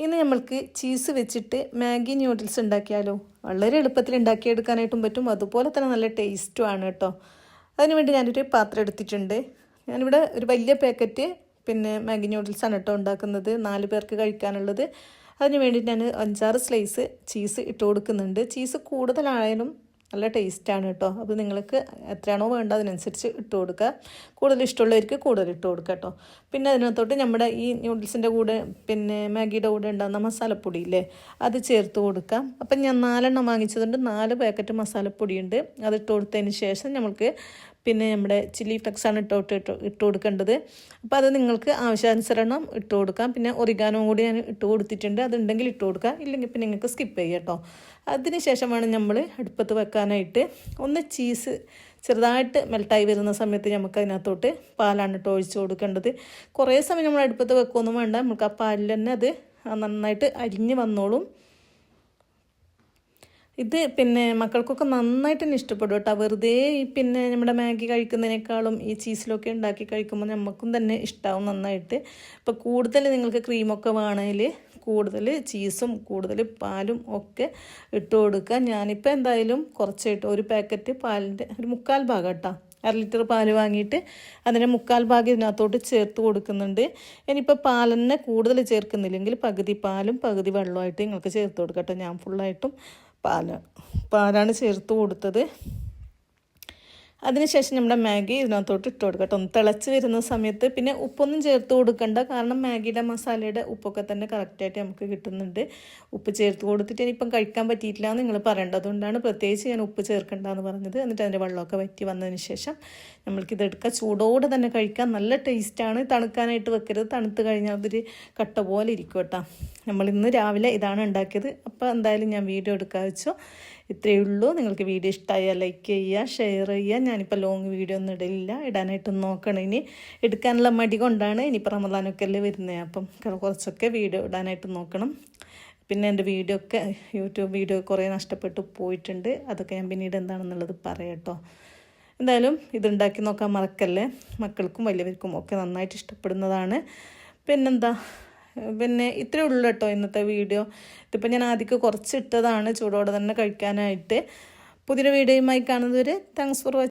ഇനി നമ്മൾക്ക് ചീസ് വെച്ചിട്ട് മാഗി ന്യൂഡിൽസ് ഉണ്ടാക്കിയാലോ. വളരെ എളുപ്പത്തിൽ ഉണ്ടാക്കിയെടുക്കാനായിട്ടും പറ്റും, അതുപോലെ തന്നെ നല്ല ടേസ്റ്റും ആണ് കേട്ടോ. അതിനുവേണ്ടി ഞാനൊരു പാത്രം എടുത്തിട്ടുണ്ട്. ഞാനിവിടെ ഒരു വലിയ പാക്കറ്റ് മാഗി ന്യൂഡിൽസാണ് കേട്ടോ ഉണ്ടാക്കുന്നത്, 4 പേർക്ക് കഴിക്കാനുള്ളത്. അതിന് വേണ്ടി ഞാൻ 5-6 സ്ലൈസ് ചീസ് ഇട്ട് കൊടുക്കുന്നുണ്ട്. ചീസ് കൂടുതലായാലും നല്ല ടേസ്റ്റാണ് കേട്ടോ. അപ്പോൾ നിങ്ങൾക്ക് എത്രയാണോ വേണ്ട അതിനനുസരിച്ച് ഇട്ട് കൊടുക്കുക. കൂടുതൽ ഇഷ്ടമുള്ളവർക്ക് കൂടുതൽ ഇട്ട് കൊടുക്കുക കേട്ടോ. പിന്നെ അതിനകത്തോട്ട് നമ്മുടെ ഈ ന്യൂഡിൽസിൻ്റെ കൂടെ മാഗിയുടെ കൂടെ ഉണ്ടാകുന്ന മസാലപ്പൊടി ഇല്ലേ, അത് ചേർത്ത് കൊടുക്കാം. അപ്പം ഞാൻ 4 എണ്ണം വാങ്ങിച്ചതുകൊണ്ട് 4 പാക്കറ്റ് മസാലപ്പൊടിയുണ്ട്. അത് ഇട്ട് കൊടുത്തതിന് ശേഷം നമുക്ക് നമ്മുടെ ചില്ലി ഫ്ലെക്സാണ് ഇട്ട് കൊടുക്കേണ്ടത്. അപ്പോൾ അത് നിങ്ങൾക്ക് ആവശ്യാനുസരണം ഇട്ട് കൊടുക്കാം. പിന്നെ ഒറിഗാനോ കൂടി ഞാൻ ഇട്ട് കൊടുത്തിട്ടുണ്ട്, അതുണ്ടെങ്കിൽ ഇട്ട് കൊടുക്കാം, ഇല്ലെങ്കിൽ പിന്നെ നിങ്ങൾക്ക് സ്കിപ്പ് ചെയ്യാം കേട്ടോ. അതിന് ശേഷമാണ് നമ്മൾ അടുപ്പത്ത് വെക്കാനായിട്ട്. ഒന്ന് ചീസ് ചെറുതായിട്ട് മെൽട്ടായി വരുന്ന സമയത്ത് നമുക്ക് അതിനകത്തോട്ട് പാലാണ് കേട്ടോ ഒഴിച്ച് കൊടുക്കേണ്ടത്. കുറേ സമയം നമ്മൾ അടുപ്പത്ത് വെക്കുകയൊന്നും വേണ്ട, നമുക്ക് ആ പാലിൽ തന്നെ അത് നന്നായിട്ട് അരിഞ്ഞ് വന്നോളും. ഇത് മക്കൾക്കൊക്കെ നന്നായിട്ട് തന്നെ ഇഷ്ടപ്പെടും കേട്ടോ. വെറുതെ നമ്മുടെ മാഗി കഴിക്കുന്നതിനേക്കാളും ഈ ചീസിലൊക്കെ ഉണ്ടാക്കി കഴിക്കുമ്പോൾ നമുക്കും തന്നെ ഇഷ്ടമാവും നന്നായിട്ട്. ഇപ്പോൾ കൂടുതൽ നിങ്ങൾക്ക് ക്രീമൊക്കെ വേണമെങ്കിൽ കൂടുതൽ ചീസും കൂടുതൽ പാലും ഒക്കെ ഇട്ട് കൊടുക്കുക. ഞാനിപ്പോൾ എന്തായാലും കുറച്ചായിട്ട് ഒരു പാക്കറ്റ് പാലിൻ്റെ ഒരു 1/4 ഭാഗം കേട്ടോ, 1/2 ലിറ്റർ പാൽ വാങ്ങിയിട്ട് അതിൻ്റെ 1/4 ഭാഗം ഇതിനകത്തോട്ട് ചേർത്ത് കൊടുക്കുന്നുണ്ട്. ഇനിയിപ്പോൾ പാൽ തന്നെ കൂടുതൽ ചേർക്കുന്നില്ലെങ്കിൽ പകുതി പാലും പകുതി വെള്ളമായിട്ട് നിങ്ങൾക്ക് ചേർത്ത് കൊടുക്കാം കേട്ടോ. ഞാൻ ഫുള്ളായിട്ടും പാലാണ് ചേർത്ത് കൊടുത്തത്. അതിനുശേഷം നമ്മുടെ മാഗി ഇതിനകത്തോട്ട് ഇട്ട് കൊടുക്കുക കേട്ടോ. ഒന്ന് തിളച്ച് വരുന്ന സമയത്ത് പിന്നെ ഉപ്പൊന്നും ചേർത്ത് കൊടുക്കണ്ട, കാരണം മാഗിയുടെ മസാലയുടെ ഉപ്പൊക്കെ തന്നെ കറക്റ്റായിട്ട് നമുക്ക് കിട്ടുന്നുണ്ട്. ഉപ്പ് ചേർത്ത് കൊടുത്തിട്ട് ഇനിയിപ്പം കഴിക്കാൻ പറ്റിയിട്ടില്ല എന്ന് നിങ്ങൾ പറയേണ്ടത്, അതുകൊണ്ടാണ് പ്രത്യേകിച്ച് ഞാൻ ഉപ്പ് ചേർക്കണ്ടെന്ന് പറഞ്ഞത്. എന്നിട്ട് അതിൻ്റെ വെള്ളമൊക്കെ വറ്റി വന്നതിന് ശേഷം നമ്മൾക്കിതെടുക്കുക. ചൂടോടെ തന്നെ കഴിക്കാൻ നല്ല ടേസ്റ്റാണ്. തണുക്കാനായിട്ട് വെക്കരുത്, തണുത്ത് കഴിഞ്ഞാൽ അതൊരു കട്ട പോലെ ഇരിക്കും കേട്ടോ. നമ്മളിന്ന് രാവിലെ ഇതാണ് ഉണ്ടാക്കിയത്. അപ്പോൾ എന്തായാലും ഞാൻ വീഡിയോ എടുക്കാൻ വെച്ചോ. ഇത്രയേ ഉള്ളൂ. നിങ്ങൾക്ക് വീഡിയോ ഇഷ്ടമായാൽ ലൈക്ക് ചെയ്യുക, ഷെയർ ചെയ്യുക. ഞാനിപ്പോൾ ലോങ് വീഡിയോ ഒന്നും ഇടലില്ല, ഇടാനായിട്ടൊന്നും നോക്കണം. ഇനി എടുക്കാനുള്ള മടി കൊണ്ടാണ്. ഇനിയിപ്പോൾ റമദാനൊക്കെ അല്ലേ വരുന്നത്, അപ്പം കുറച്ചൊക്കെ വീഡിയോ ഇടാനായിട്ട് നോക്കണം. പിന്നെ എൻ്റെ വീഡിയോ ഒക്കെ യൂട്യൂബ് വീഡിയോ കുറേ നഷ്ടപ്പെട്ടു പോയിട്ടുണ്ട്, അതൊക്കെ ഞാൻ പിന്നീട് എന്താണെന്നുള്ളത് പറയാം കേട്ടോ. എന്തായാലും ഇതുണ്ടാക്കി നോക്കാൻ മറക്കല്ലേ, മക്കൾക്കും വലിയവർക്കും ഒക്കെ നന്നായിട്ട് ഇഷ്ടപ്പെടുന്നതാണ്. പിന്നെന്താ, ഇത്രയേ ഉള്ളൂ കേട്ടോ ഇന്നത്തെ വീഡിയോ. ഇതിപ്പോൾ ഞാൻ ആദ്യമൊക്കെ കുറച്ചിട്ടതാണ് ചൂടോടെ തന്നെ കഴിക്കാനായിട്ട്. പുതിയൊരു വീഡിയോയുമായി കാണുന്നവരെ താങ്ക്സ് ഫോർ വാച്ചിങ്.